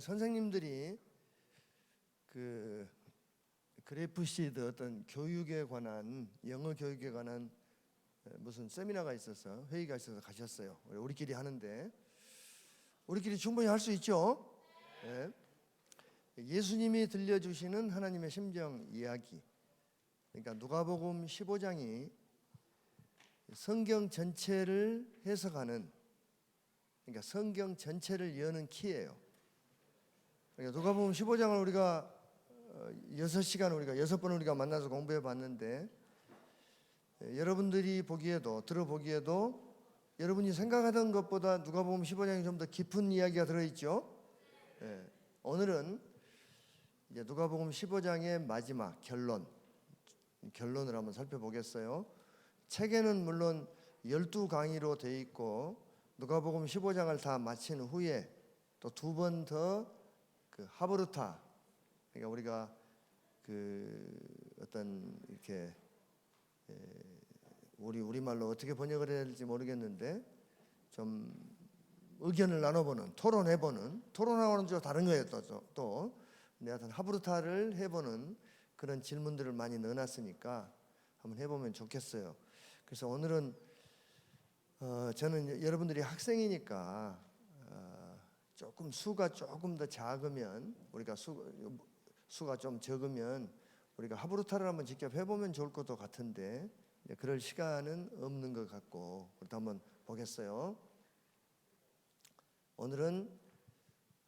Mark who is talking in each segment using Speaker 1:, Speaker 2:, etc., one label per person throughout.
Speaker 1: 선생님들이 그 그래프시드 어떤 교육에 관한 영어 교육에 관한 무슨 세미나가 있어서 회의가 있어서 가셨어요. 우리끼리 하는데 우리끼리 충분히 할 수 있죠. 네. 예수님이 들려주시는 하나님의 심정 이야기. 그러니까 누가복음 15장이 성경 전체를 해석하는, 그러니까 성경 전체를 여는 키예요. 그러니까 누가복음 15장을 우리가 6시간 우리가 6번 우리가 만나서 공부해 봤는데, 여러분들이 보기에도 들어보기에도 여러분이 생각하던 것보다 누가복음 15장이 좀 더 깊은 이야기가 들어있죠. 예. 오늘은 이제 누가복음 15장의 마지막 결론을 한번 살펴보겠어요. 책에는 물론 12강의로 되어 있고 누가복음 15장을 다 마친 후에 또 2번 더 그 하브루타, 그러니까 우리가 그 어떤 이렇게 우리말로 어떻게 번역을 해야 될지 모르겠는데 좀 의견을 나눠보는, 토론하고는 좀 다른 거예요. 또 하여튼 하브루타를 해보는 그런 질문들을 많이 넣어놨으니까 한번 해보면 좋겠어요. 그래서 오늘은 저는 여러분들이 학생이니까 조금 수가 조금 더 작으면, 우리가 수가 좀 적으면 우리가 하브루타를 한번 직접 해보면 좋을 것도 같은데 그럴 시간은 없는 것 같고, 그렇다 한번 보겠어요. 오늘은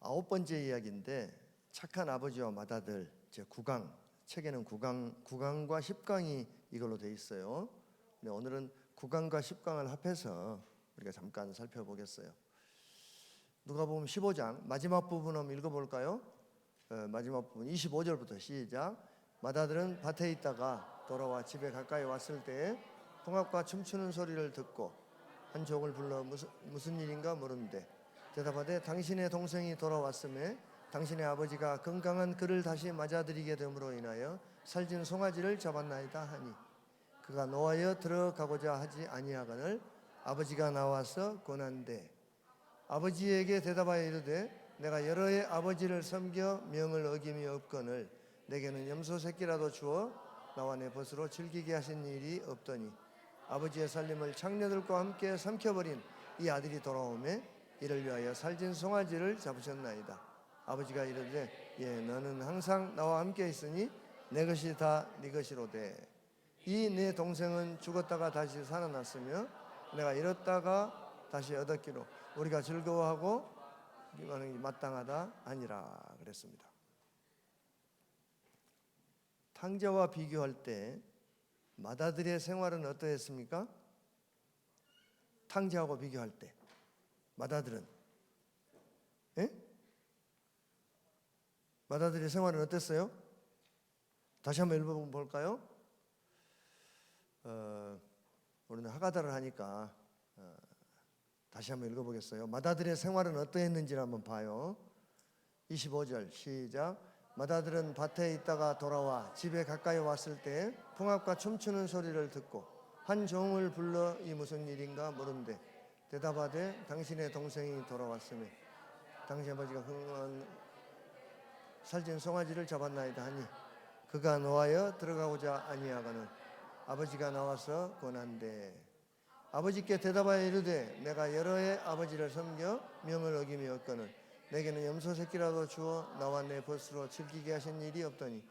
Speaker 1: 9번째 이야기인데 착한 아버지와 맏아들 제 9강, 책에는 9강과 10강이 이걸로 돼 있어요. 근데 오늘은 9강과 10강을 합해서 우리가 잠깐 살펴보겠어요. 누가복음 15장 마지막 부분 한번 읽어볼까요? 마지막 부분 25절부터 시작. 맏아들은 밭에 있다가 돌아와 집에 가까이 왔을 때에 풍악과 춤추는 소리를 듣고 한 종을 불러 무슨 일인가 물은데 대답하되 당신의 동생이 돌아왔음에 당신의 아버지가 건강한 그를 다시 맞아들이게 됨으로 인하여 살찐 송아지를 잡았나이다 하니 그가 노하여 들어가고자 하지 아니하거늘 아버지가 나와서 권한대 아버지에게 대답하여 이르되 내가 여러 해 아버지를 섬겨 명을 어김이 없거늘 내게는 염소 새끼라도 주어 나와 내 벗으로 즐기게 하신 일이 없더니 아버지의 살림을 창녀들과 함께 삼켜버린 이 아들이 돌아오매 이를 위하여 살찐 송아지를 잡으셨나이다. 아버지가 이르되 너는 항상 나와 함께 있으니 내 것이 다 네 것이로되 이 내 동생은 죽었다가 다시 살아났으며 내가 잃었다가 다시 얻었기로 우리가 즐거워하고 이거는 마땅하다 아니라 그랬습니다. 탕자와 비교할 때 맏아들의 생활은 어떠했습니까? 탕자하고 비교할 때 맏아들은, 맏아들의 생활은 어땠어요? 다시 한번 읽어볼까요? 우리는 하가다를 하니까 다시 한번 읽어보겠어요. 맏아들의 생활은 어떠했는지를 한번 봐요. 25절 시작. 맏아들은 밭에 있다가 돌아와 집에 가까이 왔을 때 풍악과 춤추는 소리를 듣고 한 종을 불러 이 무슨 일인가 물은데 대답하되 당신의 동생이 돌아왔으며 당신 아버지가 건강한 살찐 송아지를 잡았나이다 하니 그가 노하여 들어가고자 아니하거늘 아버지가 나와서 권한대 아버지께 대답하여 이르되 내가 여러 해 아버지를 섬겨 명을 어김이 없거늘 내게는 염소 새끼라도 주어 나와 내 벗으로 즐기게 하신 일이 없더니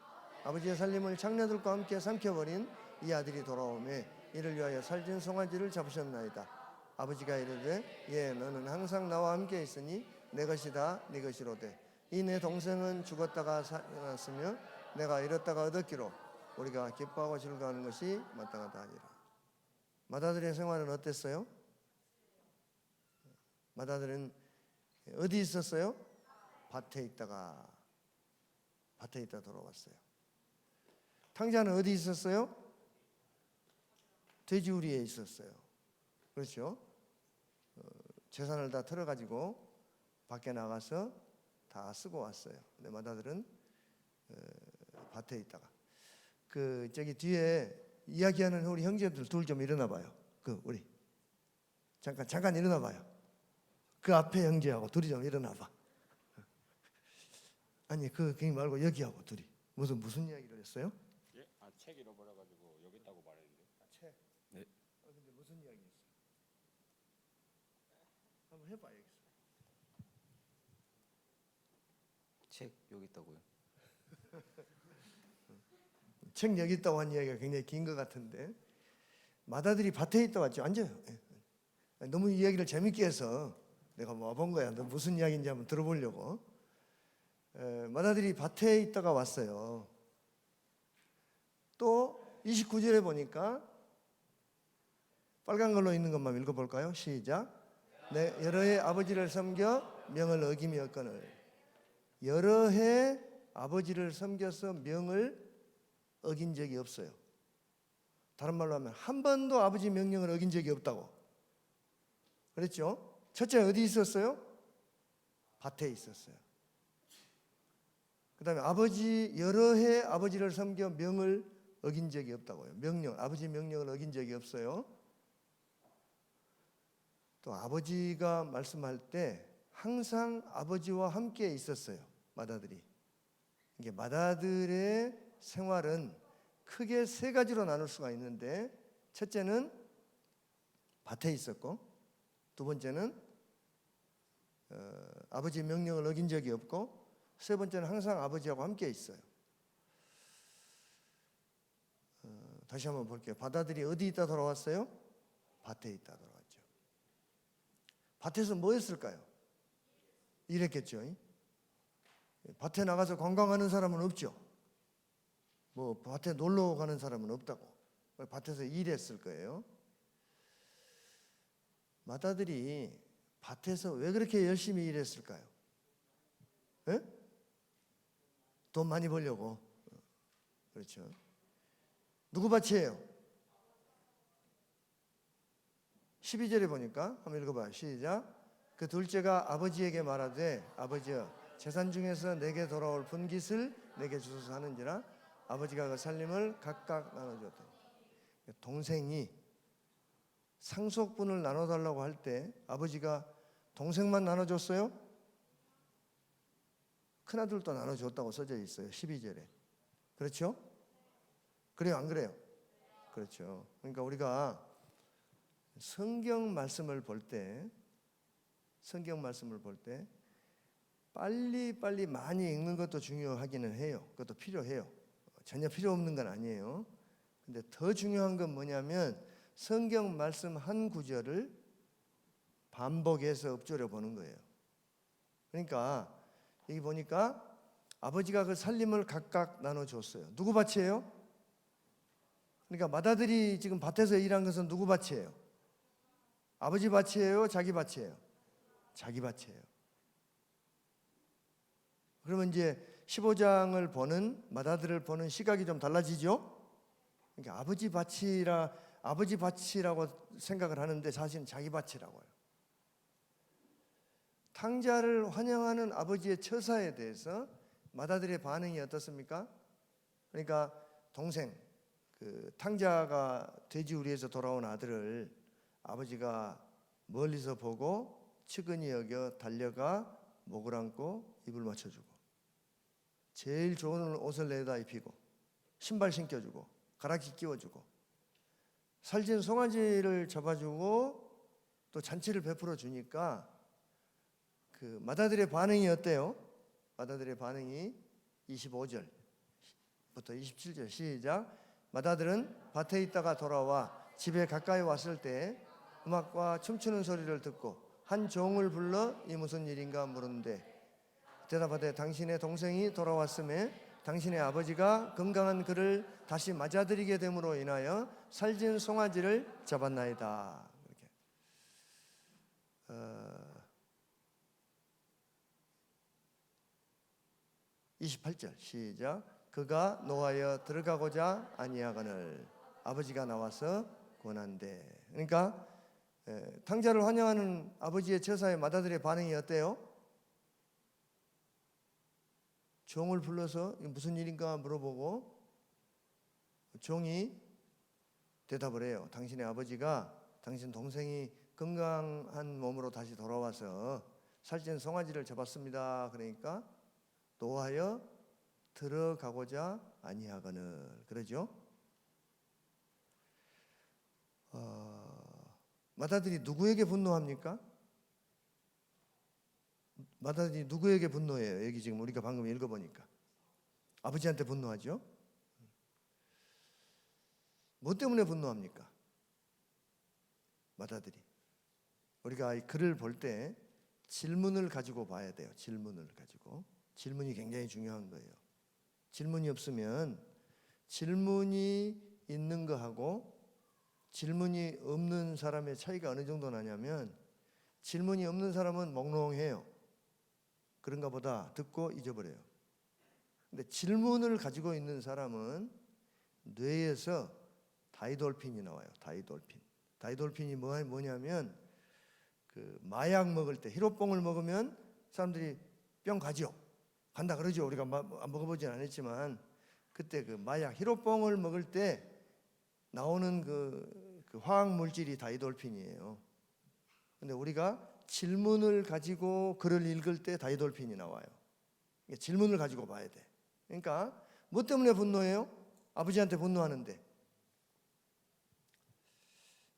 Speaker 1: 아버지의 살림을 창녀들과 함께 삼켜버린 이 아들이 돌아오매 이를 위하여 살찐 송아지를 잡으셨나이다. 아버지가 이르되 너는 항상 나와 함께 있으니 내 것이 다 네 것이로되 이 내 동생은 죽었다가 살아났으며 내가 잃었다가 얻었기로 우리가 기뻐하고 즐거워하는 것이 마땅하다 하니라. 맏아들의 생활은 어땠어요? 맏아들은 어디 있었어요? 밭에 있다 돌아왔어요. 탕자는 어디 있었어요? 돼지우리에 있었어요. 그렇죠? 재산을 다 털어가지고 밖에 나가서 다 쓰고 왔어요. 근데 맏아들은 밭에 있다가 저기 뒤에 이야기하는 우리 형제들 둘 좀 일어나 봐요. 우리 잠깐 일어나 봐요. 그 앞에 형제하고 둘이 좀 일어나 봐. 아니 그게 말고 여기하고 둘이 무슨 이야기를 했어요?
Speaker 2: 예? 책 잃어버려가지고 여기 있다고 말했는데.
Speaker 1: 책.
Speaker 2: 네.
Speaker 1: 근데 무슨 이야기했어요? 한번 해봐 여기서.
Speaker 2: 책 여기 있다고요.
Speaker 1: 책 여기 있다고 한 이야기가 굉장히 긴 것 같은데 마다들이 밭에 있다 왔죠. 앉아요. 예. 너무 이야기를 재밌게 해서 내가 뭐 와본 거야. 너 무슨 이야기인지 한번 들어보려고. 마다들이 밭에 있다가 왔어요. 또 29절에 보니까 빨간 걸로 있는 것만 읽어볼까요? 시작. 내 여러 해 아버지를 섬겨 명을 어기며거늘. 여러 해 아버지를 섬겨서 명을 어긴 적이 없어요. 다른 말로 하면 한 번도 아버지 명령을 어긴 적이 없다고 그랬죠. 첫째 어디 있었어요? 밭에 있었어요. 그 다음에 아버지 여러 해 아버지를 섬겨 명을 어긴 적이 없다고요. 명령, 아버지 명령을 어긴 적이 없어요. 또 아버지가 말씀할 때 항상 아버지와 함께 있었어요. 마다들이. 이게 마다들의 생활은 크게 세 가지로 나눌 수가 있는데 첫째는 밭에 있었고 두 번째는 아버지 명령을 어긴 적이 없고 세 번째는 항상 아버지하고 함께 있어요. 다시 한번 볼게요. 마다들이 어디 있다 돌아왔어요? 밭에 있다 돌아왔죠. 밭에서 뭐 했을까요? 일했겠죠. 밭에 나가서 관광하는 사람은 없죠. 뭐 밭에 놀러 가는 사람은 없다고. 밭에서 일했을 거예요. 마다들이 밭에서 왜 그렇게 열심히 일했을까요? 에? 돈 많이 벌려고. 그렇죠. 누구 밭이에요? 12절에 보니까 한번 읽어봐요. 시작. 그 둘째가 아버지에게 말하되 아버지여 재산 중에서 내게 돌아올 분깃을 내게 주소서 하는지라 아버지가 그 살림을 각각 나눠줬다. 동생이 상속분을 나눠달라고 할 때 아버지가 동생만 나눠줬어요? 큰아들도 나눠줬다고 써져 있어요. 12절에. 그렇죠? 그래요 안 그래요? 그렇죠. 그러니까 우리가 성경 말씀을 볼 때 빨리 많이 읽는 것도 중요하기는 해요. 그것도 필요해요. 전혀 필요 없는 건 아니에요. 근데 더 중요한 건 뭐냐면 성경 말씀 한 구절을 반복해서 읊조려 보는 거예요. 그러니까 여기 보니까 아버지가 그 살림을 각각 나눠줬어요. 누구 밭이에요? 그러니까 마다들이 지금 밭에서 일한 것은 누구 밭이에요? 아버지 밭이에요? 자기 밭이에요? 자기 밭이에요. 그러면 이제 15장을 보는 마다들을 보는 시각이 좀 달라지죠? 그러니까 아버지 밭이라고 생각을 하는데 사실은 자기 밭이라고 해요. 탕자를 환영하는 아버지의 처사에 대해서 마다들의 반응이 어떻습니까? 그러니까 동생, 그 탕자가 돼지우리에서 돌아온 아들을 아버지가 멀리서 보고 측은히 여겨 달려가 목을 안고 입을 맞춰주고 제일 좋은 옷을 내다 입히고 신발 신겨주고 가락지 끼워주고 살찐 송아지를 잡아주고 또 잔치를 베풀어 주니까 그 마다들의 반응이 어때요? 마다들의 반응이 25절부터 27절 시작. 마다들은 밭에 있다가 돌아와 집에 가까이 왔을 때 음악과 춤추는 소리를 듣고 한 종을 불러 이 무슨 일인가 물은데 대답하되 당신의 동생이 돌아왔음에 당신의 아버지가 건강한 그를 다시 맞아들이게 됨으로 인하여 살찐 송아지를 잡았나이다. 이렇게. 28절 시작. 그가 노하여 들어가고자 아니하거늘 아버지가 나와서 권한대. 그러니까 탕자를 환영하는 아버지의 처사에 마다들의 반응이 어때요? 종을 불러서 무슨 일인가 물어보고 종이 대답을 해요. 당신의 아버지가 당신 동생이 건강한 몸으로 다시 돌아와서 살찐 송아지를 잡았습니다. 그러니까 노하여 들어가고자 아니하거늘. 그러죠? 마다들이 누구에게 분노합니까? 마다들이 누구에게 분노해요? 여기 지금 우리가 방금 읽어보니까 아버지한테 분노하죠? 뭐 때문에 분노합니까? 마다들이. 우리가 이 글을 볼 때 질문을 가지고 봐야 돼요. 질문을 가지고. 질문이 굉장히 중요한 거예요. 질문이 없으면 질문이 있는 거하고 질문이 없는 사람의 차이가 어느 정도 나냐면 질문이 없는 사람은 몽롱해요. 그런가 보다 듣고 잊어버려요. 근데 질문을 가지고 있는 사람은 뇌에서 다이돌핀이 나와요. 다이돌핀. 다이돌핀이 뭐냐면 그 마약 먹을 때 히로뽕을 먹으면 사람들이 뿅 가죠. 간다 그러죠. 우리가 먹어보진 않았지만 그때 그 마약 히로뽕을 먹을 때 나오는 그 화학 물질이 다이돌핀이에요. 근데 우리가 질문을 가지고 글을 읽을 때 다이돌핀이 나와요. 질문을 가지고 봐야 돼. 그러니까 뭐 때문에 분노해요? 아버지한테 분노하는데.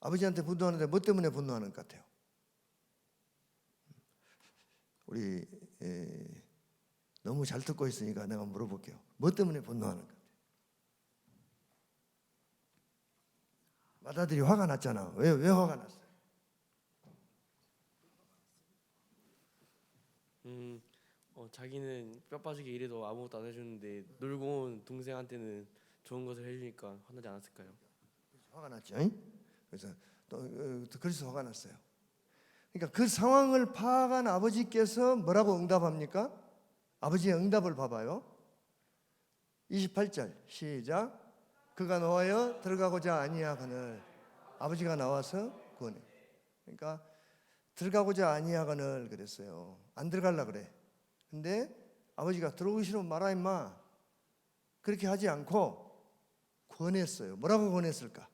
Speaker 1: 아버지한테 분노하는데 뭐 때문에 분노하는 것 같아요? 우리 너무 잘 듣고 있으니까 내가 물어볼게요. 뭐 때문에 분노하는 것 같아요? 마다들이 화가 났잖아. 왜 화가 났어요?
Speaker 3: 자기는 뼈 빠지게 일해도 아무것도 안 해주는데 놀고 온 동생한테는 좋은 것을 해주니까 화나지 않았을까요?
Speaker 1: 화가 났죠. 그래서 그래서 화가 났어요. 그러니까 그 상황을 파악한 아버지께서 뭐라고 응답합니까? 아버지의 응답을 봐봐요. 28절 시작. 그가 노하여 들어가고자 아니하거늘. 아버지가 나와서 구원해. 그러니까 들어가고자 아니하거늘 그랬어요. 안 들어갈라 그래. 근데 아버지가 들어오기 싫으면 말아 임마. 그렇게 하지 않고 권했어요. 뭐라고 권했을까?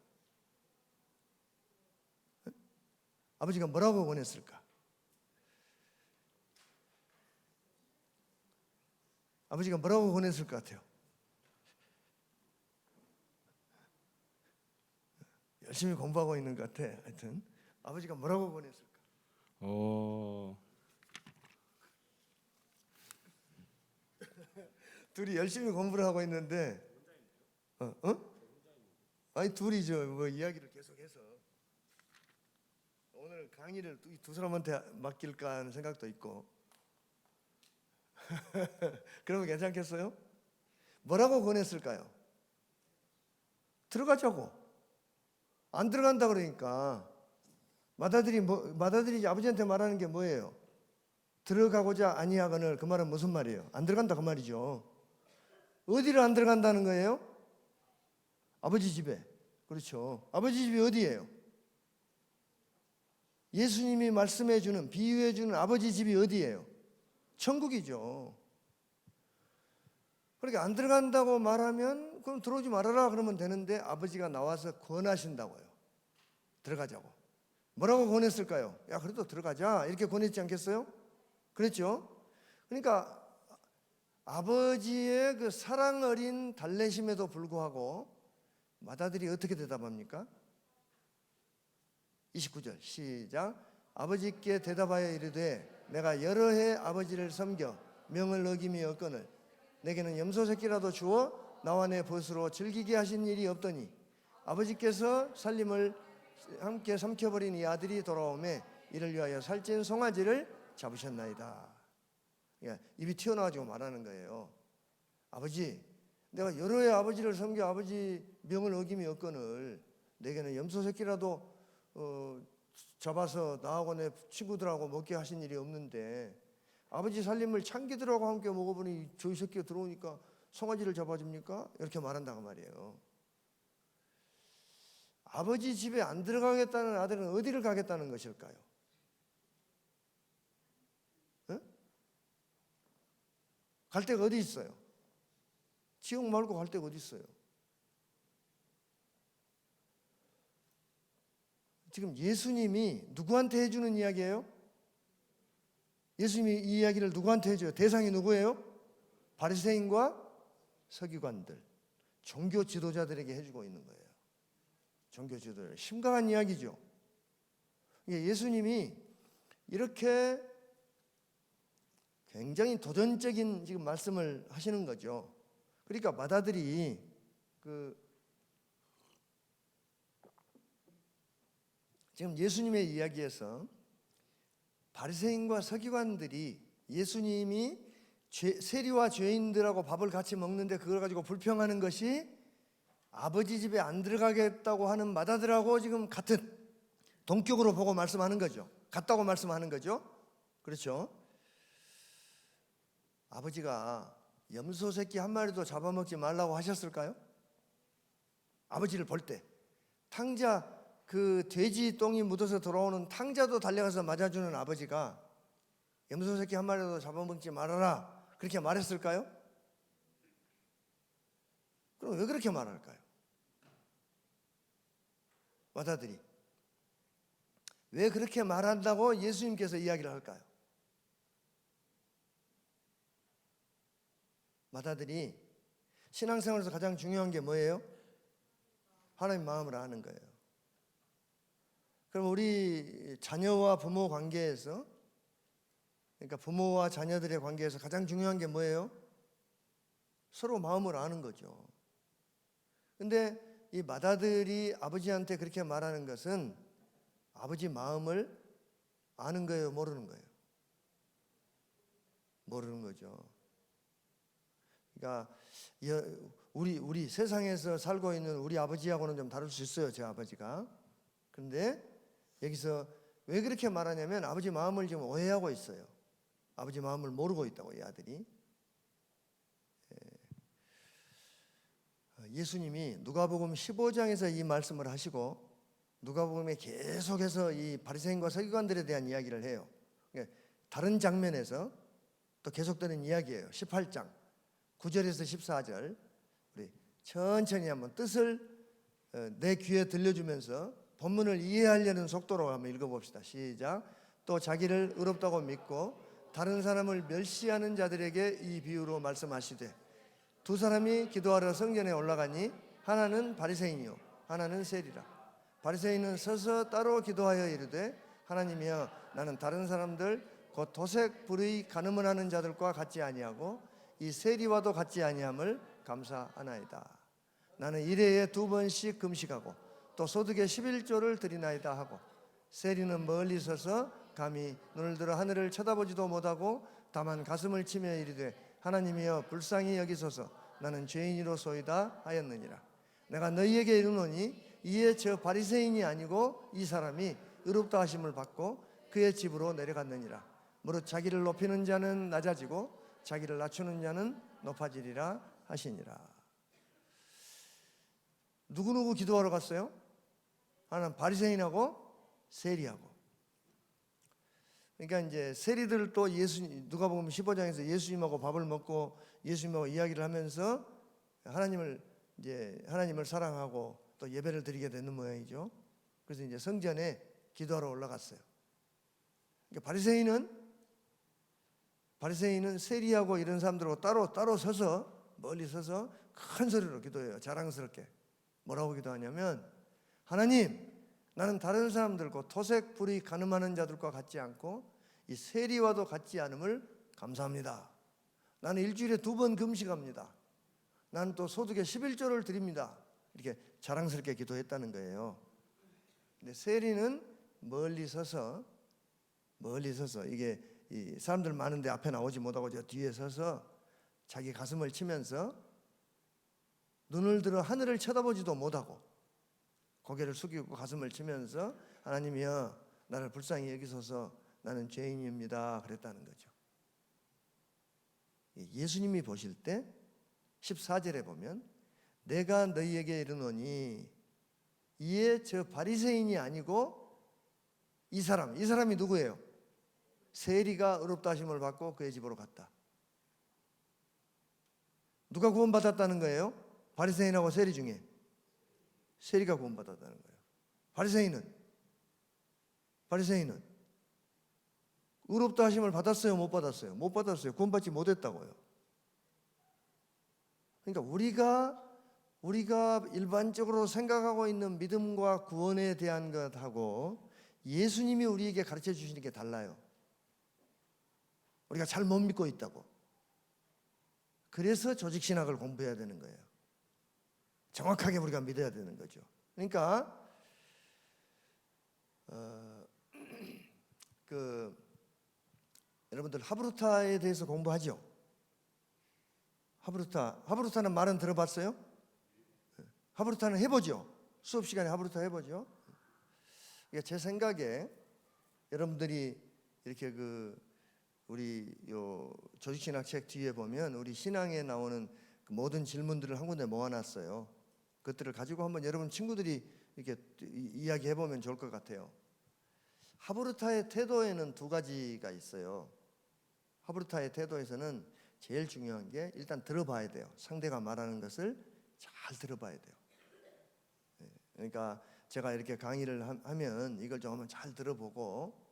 Speaker 1: 아버지가 뭐라고 권했을까? 아버지가 뭐라고 권했을 것 같아요? 열심히 공부하고 있는 것 같아. 하여튼 아버지가 뭐라고 권했을까? 둘이 열심히 공부를 하고 있는데, 아니 둘이 뭐 이야기를 계속해서 오늘 강의를 이 두 사람한테 맡길까 하는 생각도 있고. 그러면 괜찮겠어요? 뭐라고 권했을까요? 들어가자고. 안 들어간다 그러니까 마다들이 아버지한테 말하는 게 뭐예요? 들어가고자 아니하거늘. 그 말은 무슨 말이에요? 안 들어간다 그 말이죠. 어디를 안 들어간다는 거예요? 아버지 집에. 그렇죠. 아버지 집이 어디예요? 예수님이 말씀해 주는, 비유해 주는 아버지 집이 어디예요? 천국이죠. 그러니까 안 들어간다고 말하면 그럼 들어오지 말아라 그러면 되는데 아버지가 나와서 권하신다고요. 들어가자고. 뭐라고 권했을까요? 야 그래도 들어가자 이렇게 권했지 않겠어요? 그랬죠? 그러니까 아버지의 그 사랑 어린 달래심에도 불구하고 마다들이 어떻게 대답합니까? 29절 시작. 아버지께 대답하여 이르되 내가 여러 해 아버지를 섬겨 명을 어김이 없거늘 내게는 염소 새끼라도 주어 나와 내 벗으로 즐기게 하신 일이 없더니 아버지께서 살림을 함께 삼켜버린 이 아들이 돌아오매 이를 위하여 살찐 송아지를 잡으셨나이다. 입이 튀어나와가지고 말하는 거예요. 아버지, 내가 여러 해 아버지를 섬겨 아버지 명을 어김이 없거늘 내게는 염소 새끼라도 잡아서 나하고 내 친구들하고 먹게 하신 일이 없는데 아버지 살림을 창기들하고 함께 먹어보니 저희 새끼가 들어오니까 송아지를 잡아줍니까? 이렇게 말한다고 말이에요. 아버지 집에 안 들어가겠다는 아들은 어디를 가겠다는 것일까요? 갈 데가 어디 있어요? 지옥 말고 갈 데가 어디 있어요? 지금 예수님이 누구한테 해주는 이야기예요? 예수님이 이 이야기를 누구한테 해줘요? 대상이 누구예요? 바리새인과 서기관들, 종교 지도자들에게 해주고 있는 거예요. 종교 지도자, 심각한 이야기죠. 예수님이 이렇게 굉장히 도전적인 지금 말씀을 하시는 거죠. 그러니까 마다들이 지금 예수님의 이야기에서 바리새인과 서기관들이 예수님이 세리와 죄인들하고 밥을 같이 먹는데 그걸 가지고 불평하는 것이 아버지 집에 안 들어가겠다고 하는 마다들하고 지금 같은 동격으로 보고 말씀하는 거죠. 같다고 말씀하는 거죠. 그렇죠? 아버지가 염소 새끼 한 마리도 잡아먹지 말라고 하셨을까요? 아버지를 볼 때 탕자, 그 돼지 똥이 묻어서 돌아오는 탕자도 달려가서 맞아주는 아버지가 염소 새끼 한 마리도 잡아먹지 말아라 그렇게 말했을까요? 그럼 왜 그렇게 말할까요? 마다들이 왜 그렇게 말한다고 예수님께서 이야기를 할까요? 마다들이 신앙생활에서 가장 중요한 게 뭐예요? 하나님 마음을 아는 거예요. 그럼 우리 자녀와 부모 관계에서, 그러니까 부모와 자녀들의 관계에서 가장 중요한 게 뭐예요? 서로 마음을 아는 거죠. 근데 이 마다들이 아버지한테 그렇게 말하는 것은 아버지 마음을 아는 거예요, 모르는 거예요? 모르는 거죠. 그러니까 우리 세상에서 살고 있는 우리 아버지하고는 좀 다를 수 있어요, 제 아버지가. 그런데 여기서 왜 그렇게 말하냐면 아버지 마음을 지금 오해하고 있어요. 아버지 마음을 모르고 있다고, 이 아들이. 예수님이 누가복음 15장에서 이 말씀을 하시고 누가복음에 계속해서 이 바리새인과 서기관들에 대한 이야기를 해요. 다른 장면에서 또 계속되는 이야기예요. 18장 9절에서 14절 우리 천천히 한번 뜻을 내 귀에 들려주면서 본문을 이해하려는 속도로 한번 읽어봅시다. 시작. 또 자기를 의롭다고 믿고 다른 사람을 멸시하는 자들에게 이 비유로 말씀하시되 두 사람이 기도하러 성전에 올라가니 하나는 바리새인이요 하나는 세리라. 바리새인은 서서 따로 기도하여 이르되 하나님이여 나는 다른 사람들 곧 도색 불의 간음을 하는 자들과 같지 아니하고 이 세리와도 같지 아니함을 감사하나이다. 나는 일회에 2번씩 금식하고 또 소득의 11조를 드리나이다 하고 세리는 멀리 서서 감히 눈을 들어 하늘을 쳐다보지도 못하고 다만 가슴을 치며 이르되 하나님이여 불쌍히 여기소서 나는 죄인이로소이다 하였느니라. 내가 너희에게 이르노니 이에 저 바리새인이 아니고 이 사람이 의롭다 하심을 받고 그의 집으로 내려갔느니라. 무릇 자기를 높이는 자는 낮아지고 자기를 낮추는 자는 높아지리라 하시니라. 누구누구 기도하러 갔어요? 하나는 바리새인하고 세리하고. 그러니까 이제 세리들도 누가복음 15장에서 예수님하고 밥을 먹고 예수님하고 이야기를 하면서 하나님을 사랑하고 또 예배를 드리게 되는 모양이죠. 그래서 이제 성전에 기도하러 올라갔어요. 그러니까 바리새인은 세리하고 이런 사람들하고 따로 서서 멀리 서서 큰 소리로 기도해요. 자랑스럽게. 뭐라고 기도하냐면 하나님 나는 다른 사람들과 토색 불의 간음하는 자들과 같지 않고 이 세리와도 같지 않음을 감사합니다. 나는 일주일에 2번 금식합니다. 나는 또 소득의 11조를 드립니다. 이렇게 자랑스럽게 기도했다는 거예요. 근데 세리는 멀리 서서 이게 이 사람들 많은데 앞에 나오지 못하고 저 뒤에 서서 자기 가슴을 치면서 눈을 들어 하늘을 쳐다보지도 못하고 고개를 숙이고 가슴을 치면서 하나님이여 나를 불쌍히 여기소서 나는 죄인입니다 그랬다는 거죠. 예수님이 보실 때 14절에 보면 내가 너희에게 이르노니 이에 저 바리새인이 아니고 이 사람이 누구예요? 세리가 의롭다 하심을 받고 그의 집으로 갔다. 누가 구원받았다는 거예요? 바리새인하고 세리 중에 세리가 구원받았다는 거예요. 바리새인은 의롭다 하심을 받았어요? 못 받았어요? 못 받았어요. 구원받지 못했다고요. 그러니까 우리가 일반적으로 생각하고 있는 믿음과 구원에 대한 것하고 예수님이 우리에게 가르쳐 주시는 게 달라요. 우리가 잘 못 믿고 있다고. 그래서 조직신학을 공부해야 되는 거예요. 정확하게 우리가 믿어야 되는 거죠. 그러니까 여러분들 하브루타에 대해서 공부하죠? 하브루타는 말은 들어봤어요? 하브루타는 해보죠? 수업 시간에 하브루타 해보죠? 그러니까 제 생각에 여러분들이 이렇게 우리 요 조직신학 책 뒤에 보면 우리 신앙에 나오는 그 모든 질문들을 한 군데 모아놨어요. 그것들을 가지고 한번 여러분 친구들이 이렇게 이야기해 보면 좋을 것 같아요. 하브루타의 태도에는 두 가지가 있어요. 하브루타의 태도에서는 제일 중요한 게 일단 들어봐야 돼요. 상대가 말하는 것을 잘 들어봐야 돼요. 그러니까 제가 이렇게 강의를 하면 이걸 좀 한번 잘 들어보고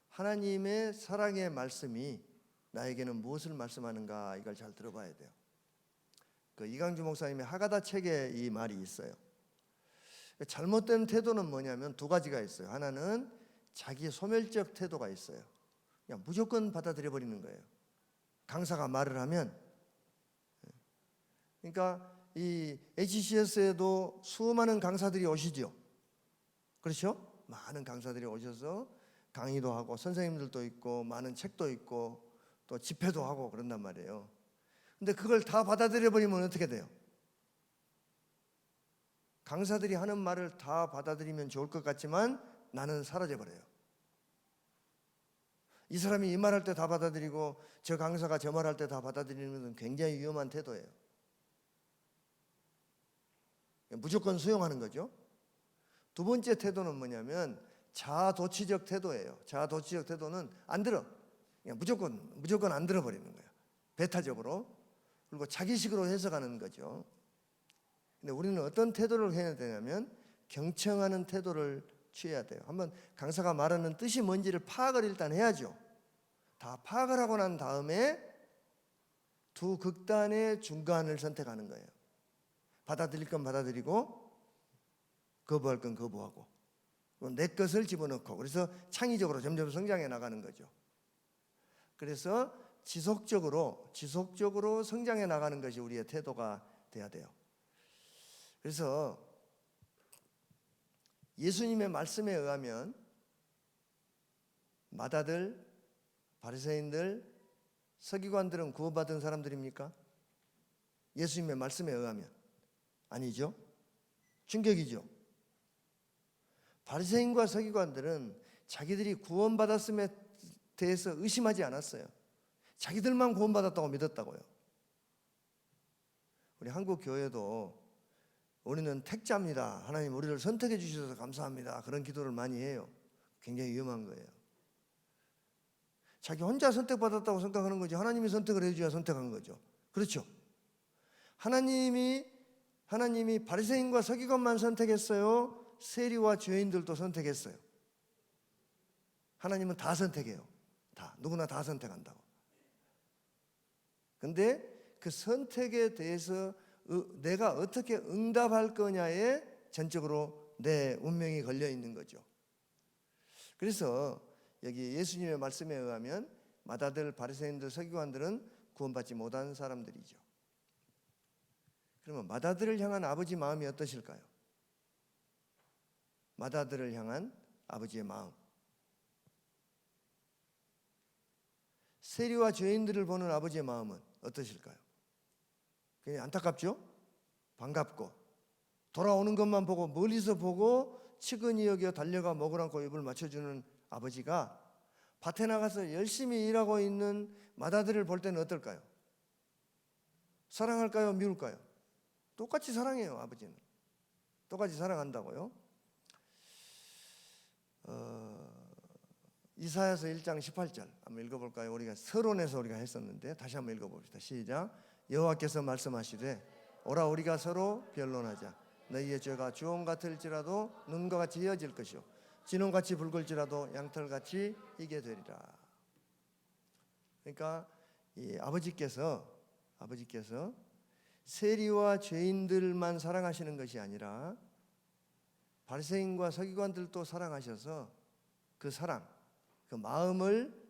Speaker 1: 하나님의 사랑의 말씀이 나에게는 무엇을 말씀하는가 이걸 잘 들어봐야 돼요. 그 이강주 목사님의 하가다 책에 이 말이 있어요. 잘못된 태도는 뭐냐면 두 가지가 있어요. 하나는 자기 소멸적 태도가 있어요. 그냥 무조건 받아들여 버리는 거예요. 강사가 말을 하면. 그러니까 이 HCS에도 수많은 강사들이 오시죠. 그렇죠? 많은 강사들이 오셔서 강의도 하고 선생님들도 있고 많은 책도 있고 또 집회도 하고 그런단 말이에요. 근데 그걸 다 받아들여 버리면 어떻게 돼요? 강사들이 하는 말을 다 받아들이면 좋을 것 같지만 나는 사라져 버려요. 이 사람이 이 말할 때 다 받아들이고 저 강사가 저 말할 때 다 받아들이는 것은 굉장히 위험한 태도예요. 무조건 수용하는 거죠. 두 번째 태도는 뭐냐면 자아도취적 태도예요. 자아도취적 태도는 안 들어. 그냥 무조건 안 들어버리는 거예요. 배타적으로. 그리고 자기식으로 해석하는 거죠. 근데 우리는 어떤 태도를 해야 되냐면 경청하는 태도를 취해야 돼요. 한번 강사가 말하는 뜻이 뭔지를 파악을 일단 해야죠. 다 파악을 하고 난 다음에 두 극단의 중간을 선택하는 거예요. 받아들일 건 받아들이고 거부할 건 거부하고 내 것을 집어넣고 그래서 창의적으로 점점 성장해 나가는 거죠. 그래서 지속적으로 성장해 나가는 것이 우리의 태도가 돼야 돼요. 그래서 예수님의 말씀에 의하면 마다들, 바리새인들, 서기관들은 구원받은 사람들입니까? 예수님의 말씀에 의하면 아니죠. 충격이죠. 바리새인과 서기관들은 자기들이 구원받았음에 대해서 의심하지 않았어요. 자기들만 구원받았다고 믿었다고요. 우리 한국 교회도 우리는 택자입니다. 하나님 우리를 선택해 주셔서 감사합니다. 그런 기도를 많이 해요. 굉장히 위험한 거예요. 자기 혼자 선택받았다고 생각하는 거지 하나님이 선택을 해줘야 선택한 거죠. 그렇죠? 하나님이 바리새인과 서기관만 선택했어요? 세리와 죄인들도 선택했어요. 하나님은 다 선택해요. 다 누구나 다 선택한다고. 근데 그 선택에 대해서 내가 어떻게 응답할 거냐에 전적으로 내 운명이 걸려 있는 거죠. 그래서 여기 예수님의 말씀에 의하면 마다들, 바리새인들, 서기관들은 구원받지 못한 사람들이죠. 그러면 마다들을 향한 아버지 마음이 어떠실까요? 마다들을 향한 아버지의 마음. 세리와 죄인들을 보는 아버지의 마음은 어떠실까요? 그냥 안타깝죠? 반갑고 돌아오는 것만 보고 멀리서 보고 측은히 여겨 달려가 목을 안고 입을 맞춰주는 아버지가 밭에 나가서 열심히 일하고 있는 마다들을 볼 때는 어떨까요? 사랑할까요? 미울까요? 똑같이 사랑해요. 아버지는 똑같이 사랑한다고요. 이사야서 1장 18절 한번 읽어볼까요? 우리가 서론에서 우리가 했었는데 다시 한번 읽어봅시다. 시작. 여호와께서 말씀하시되 오라 우리가 서로 변론하자. 너희의 죄가 주홍 같을지라도 눈과 같이 헤어질 것이요 진홍같이 붉을지라도 양털같이 희게 되리라. 그러니까 이 아버지께서 세리와 죄인들만 사랑하시는 것이 아니라 바리새인과 서기관들도 사랑하셔서 그 사랑, 그 마음을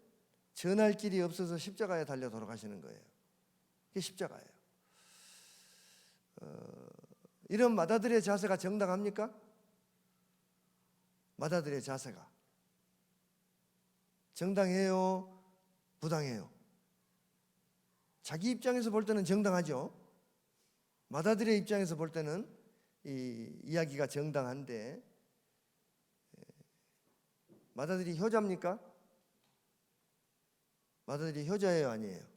Speaker 1: 전할 길이 없어서 십자가에 달려 돌아가시는 거예요. 그게 십자가예요. 이런 마다들의 자세가 정당합니까? 마다들의 자세가 정당해요? 부당해요? 자기 입장에서 볼 때는 정당하죠. 마다들의 입장에서 볼 때는 이 이야기가 정당한데, 마다들이 효자입니까? 마다들이 효자예요, 아니에요?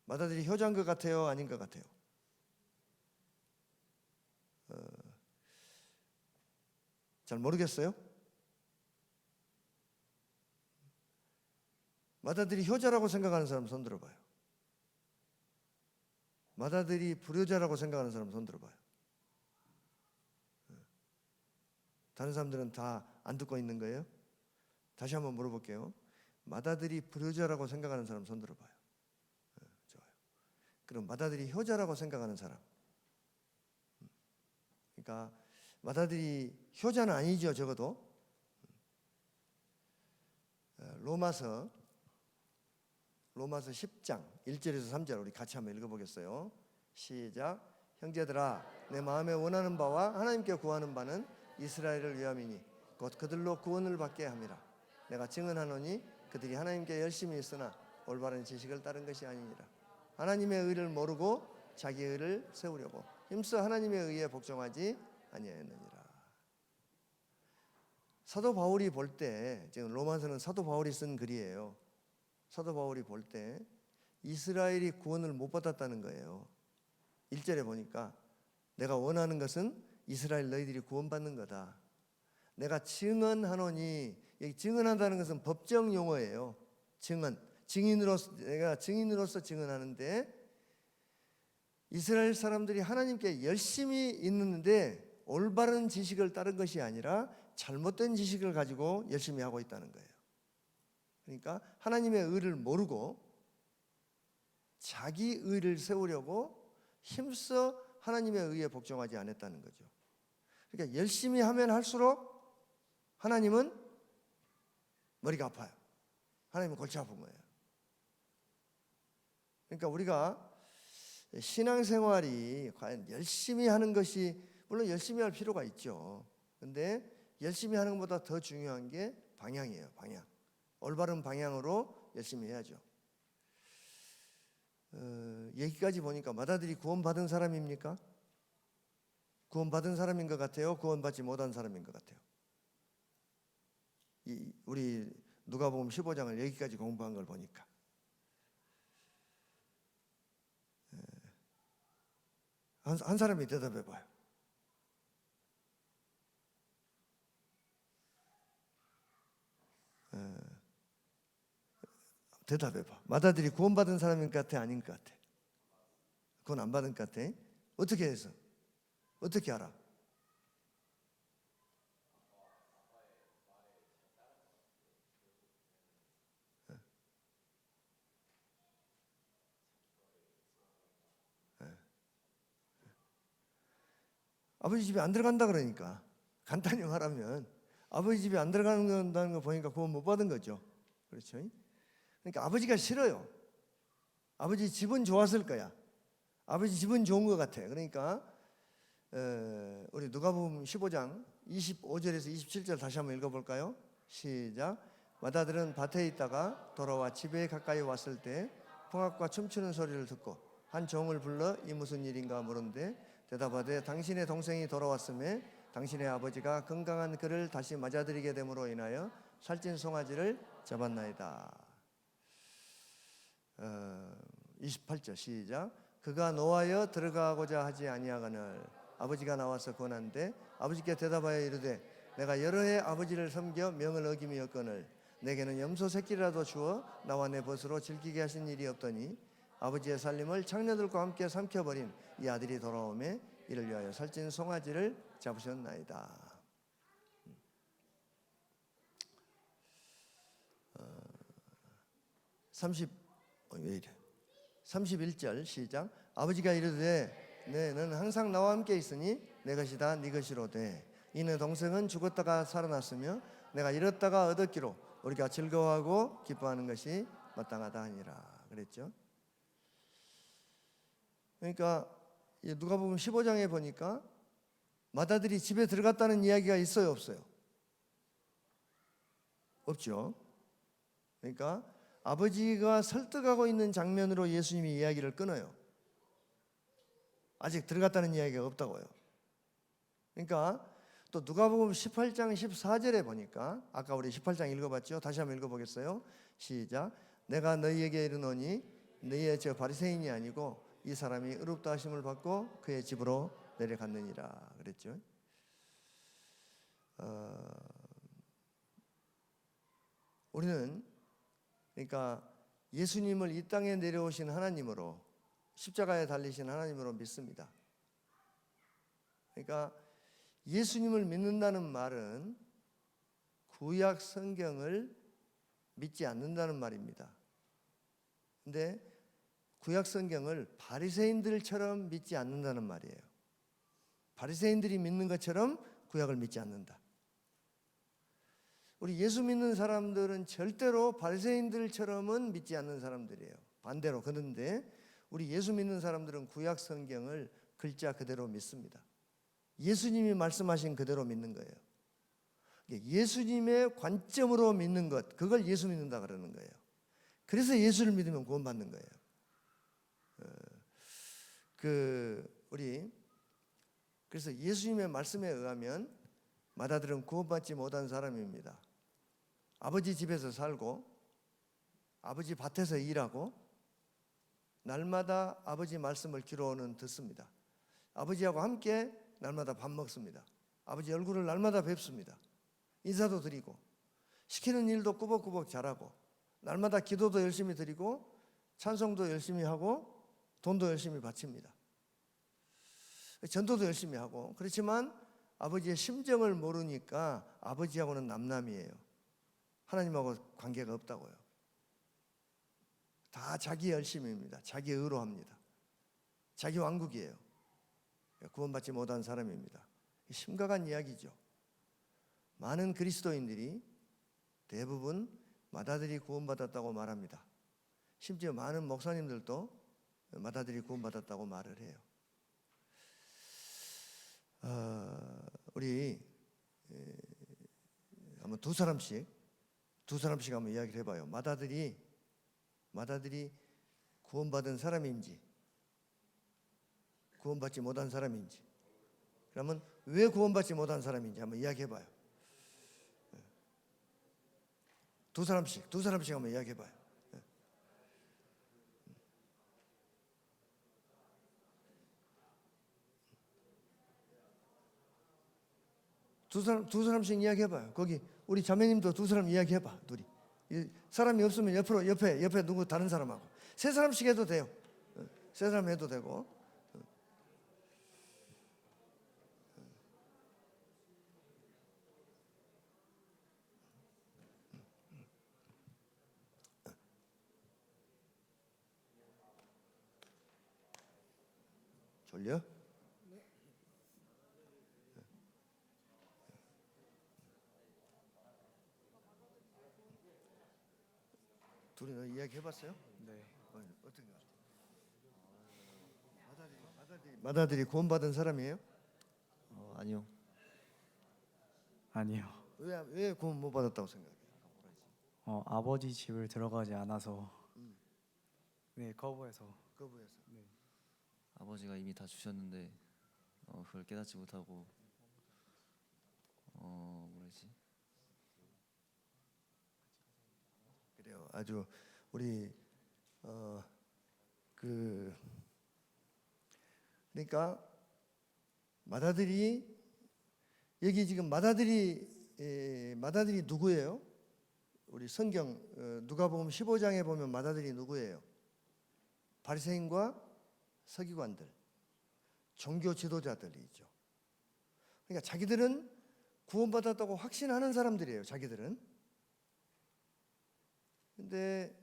Speaker 1: 마다들이 효자인 것 같아요, 아닌 것 같아요? 잘 모르겠어요. 마다들이 효자라고 생각하는 사람 손 들어봐요. 마다들이 불효자라고 생각하는 사람 손 들어봐요. 다른 사람들은 다 안 듣고 있는 거예요? 다시 한번 물어볼게요. 마다들이 불효자라고 생각하는 사람 손 들어봐요. 좋아요. 그럼 마다들이 효자라고 생각하는 사람. 그러니까 마다들이 효자는 아니죠, 적어도. 로마서 10장 1절에서 3절 우리 같이 한번 읽어보겠어요. 시작. 형제들아, 내 마음에 원하는 바와 하나님께 구하는 바는 이스라엘을 위함이니 곧 그들로 구원을 받게 함이라. 내가 증언하노니 그들이 하나님께 열심히 있으나 올바른 지식을 따른 것이 아니니라. 하나님의 의를 모르고 자기 의를 세우려고 힘써 하나님의 의에 복종하지 아니하였느니라. 사도 바울이 볼 때, 지금 로마서는 사도 바울이 쓴 글이에요. 사도 바울이 볼 때 이스라엘이 구원을 못 받았다는 거예요. 1절에 보니까 내가 원하는 것은 이스라엘 너희들이 구원받는 거다. 내가 증언하노니, 여기 증언한다는 것은 법정 용어예요. 내가 증인으로서 증언하는데, 이스라엘 사람들이 하나님께 열심히 있는데 올바른 지식을 따른 것이 아니라 잘못된 지식을 가지고 열심히 하고 있다는 거예요. 그러니까 하나님의 의를 모르고 자기 의를 세우려고 힘써 하나님의 의에 복종하지 않았다는 거죠. 그러니까 열심히 하면 할수록 하나님은 머리가 아파요. 하나님은 골치 아픈 거예요. 그러니까 우리가 신앙생활이 과연 열심히 하는 것이, 물론 열심히 할 필요가 있죠. 그런데 열심히 하는 것보다 더 중요한 게 방향이에요. 방향. 올바른 방향으로 열심히 해야죠. 여기까지 보니까 마다들이 구원받은 사람입니까? 구원받은 사람인 것 같아요? 구원받지 못한 사람인 것 같아요? 우리 누가복음 15장을 여기까지 공부한 걸 보니까 한 사람이 대답해 봐요. 대답해 봐. 마다들이 구원받은 사람인 것 같아, 아닌 것 같아? 구원 안 받은 것 같아? 어떻게 해서? 어떻게 알아? 아버지 집에 안 들어간다 그러니까, 간단히 말하면 아버지 집에 안 들어간다는 거 보니까 구원 못 받은 거죠. 그렇죠? 그러니까 아버지가 싫어요. 아버지 집은 좋았을 거야. 아버지 집은 좋은 것 같아. 그러니까 우리 누가복음 15장 25절에서 27절 다시 한번 읽어볼까요? 시작. 마다들은 밭에 있다가 돌아와 집에 가까이 왔을 때 풍악과 춤추는 소리를 듣고 한 종을 불러 이 무슨 일인가 물은데 대답하되 당신의 동생이 돌아왔음에 당신의 아버지가 건강한 그를 다시 맞아들이게 됨으로 인하여 살찐 송아지를 잡았나이다. 28절 시작. 그가 노하여 들어가고자 하지 아니하거늘 아버지가 나와서 권한데 아버지께 대답하여 이르되 내가 여러 해 아버지를 섬겨 명을 어김이었거늘 내게는 염소 새끼라도 주어 나와 내 벗으로 즐기게 하신 일이 없더니 아버지의 살림을 창녀들과 함께 삼켜버린 이 아들이 돌아오매 이를 위하여 살찐 송아지를 잡으셨나이다. 35 왜 이래? 31절 시작. 아버지가 이르되 너는 항상 나와 함께 있으니 내 것이 다 네 것이로되 이는 동생은 죽었다가 살아났으며 내가 잃었다가 얻었기로 우리가 즐거워하고 기뻐하는 것이 마땅하다 하니라 그랬죠. 그러니까 누가복음 15장에 보니까 맏아들이 집에 들어갔다는 이야기가 있어요, 없어요? 없죠. 그러니까 아버지가 설득하고 있는 장면으로 예수님이 이야기를 끊어요. 아직 들어갔다는 이야기가 없다고요. 그러니까 또 누가복음 18장 14절에 보니까 아까 우리 18장 읽어봤죠? 다시 한번 읽어보겠어요. 시작. 내가 너희에게 이르노니 너희의 저 바리새인이 아니고 이 사람이 의롭다 하심을 받고 그의 집으로 내려갔느니라 그랬죠. 우리는 그러니까 예수님을 이 땅에 내려오신 하나님으로 십자가에 달리신 하나님으로 믿습니다. 그러니까 예수님을 믿는다는 말은 구약 성경을 믿지 않는다는 말입니다. 근데 구약 성경을 바리새인들처럼 믿지 않는다는 말이에요. 바리새인들이 믿는 것처럼 구약을 믿지 않는다. 우리 예수 믿는 사람들은 절대로 바리새인들처럼은 믿지 않는 사람들이에요. 반대로. 그런데 우리 예수 믿는 사람들은 구약 성경을 글자 그대로 믿습니다. 예수님이 말씀하신 그대로 믿는 거예요. 예수님의 관점으로 믿는 것, 그걸 예수 믿는다 그러는 거예요. 그래서 예수를 믿으면 구원받는 거예요. 그래서 예수님의 말씀에 의하면 맏아들은 구원받지 못한 사람입니다. 아버지 집에서 살고 아버지 밭에서 일하고 날마다 아버지 말씀을 귀로는 듣습니다. 아버지하고 함께 날마다 밥 먹습니다. 아버지 얼굴을 날마다 뵙습니다. 인사도 드리고 시키는 일도 꾸벅꾸벅 잘하고 날마다 기도도 열심히 드리고 찬송도 열심히 하고 돈도 열심히 바칩니다. 전도도 열심히 하고 그렇지만 아버지의 심정을 모르니까 아버지하고는 남남이에요. 하나님하고 관계가 없다고요. 다 자기 열심입니다. 자기 의로 합니다. 자기 왕국이에요. 구원받지 못한 사람입니다. 심각한 이야기죠. 많은 그리스도인들이 대부분 맏아들이 구원받았다고 말합니다. 심지어 많은 목사님들도 맏아들이 구원받았다고 말을 해요. 우리 한번 두 사람씩 한번 이야기를 해봐요. 맏아들이 구원받은 사람인지 구원받지 못한 사람인지, 그러면 왜 구원받지 못한 사람인지 한번 이야기해봐요. 두 사람씩 한번 이야기해봐요. 두 사람씩 이야기해봐요. 거기 우리 자매님도 두 사람 이야기해봐. 둘이 사람이 없으면 옆에 누구 다른 사람하고 세 사람씩 해도 돼요. 세 사람 해도 되고. 졸려? 둘이 너 이야기 해봤어요?
Speaker 3: 네.
Speaker 1: 어떤가? 맏아들이 구원받은 사람이에요?
Speaker 4: 아니요.
Speaker 5: 아니요.
Speaker 1: 왜 구원 못 받았다고 생각해요?
Speaker 5: 아버지 집을 들어가지 않아서 네, 거부해서.
Speaker 4: 아버지가 이미 다 주셨는데 그걸 깨닫지 못하고 뭐지?
Speaker 1: 그래요. 아주 우리 그러니까 맏아들이 여기 지금 맏아들이 누구예요? 우리 성경 누가복음 15장에 보면 맏아들이 누구예요? 바리새인과 서기관들, 종교 지도자들이죠. 그러니까 자기들은 구원받았다고 확신하는 사람들이에요. 자기들은. 근데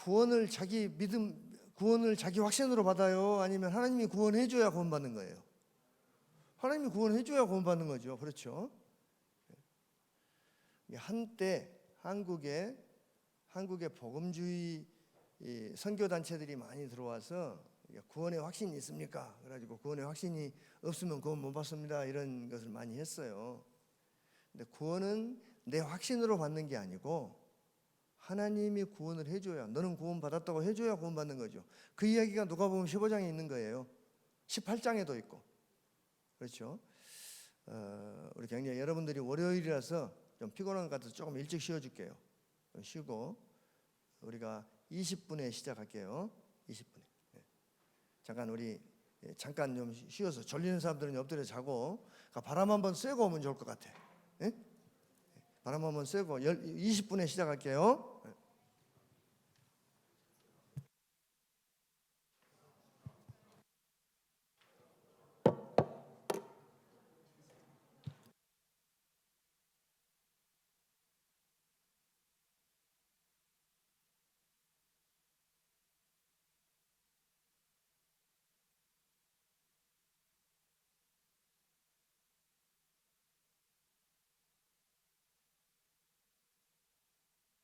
Speaker 1: 구원을 자기 믿음, 구원을 자기 확신으로 받아요? 아니면 하나님이 구원해줘야 구원받는 거예요? 하나님이 구원해줘야 구원받는 거죠. 그렇죠? 한때 한국에 복음주의 선교 단체들이 많이 들어와서 구원의 확신이 있습니까? 그래가지고 구원의 확신이 없으면 구원 못 받습니다. 이런 것을 많이 했어요. 근데 구원은 내 확신으로 받는 게 아니고 하나님이 구원을 해줘야, 너는 구원 받았다고 해줘야 구원 받는 거죠. 그 이야기가 누가복음 15장에 있는 거예요. 18장에도 있고. 그렇죠? 우리 굉장히 여러분들이 월요일이라서 좀 피곤한 것 같아서 조금 일찍 쉬어줄게요. 쉬고 우리가 20분에 시작할게요. 20분에. 잠깐 우리 잠깐 좀 쉬어서 졸리는 사람들은 엎드려 자고 바람 한번 쐬고 오면 좋을 것 같아. 예? 바람 한번 쐬고 20분에 시작할게요.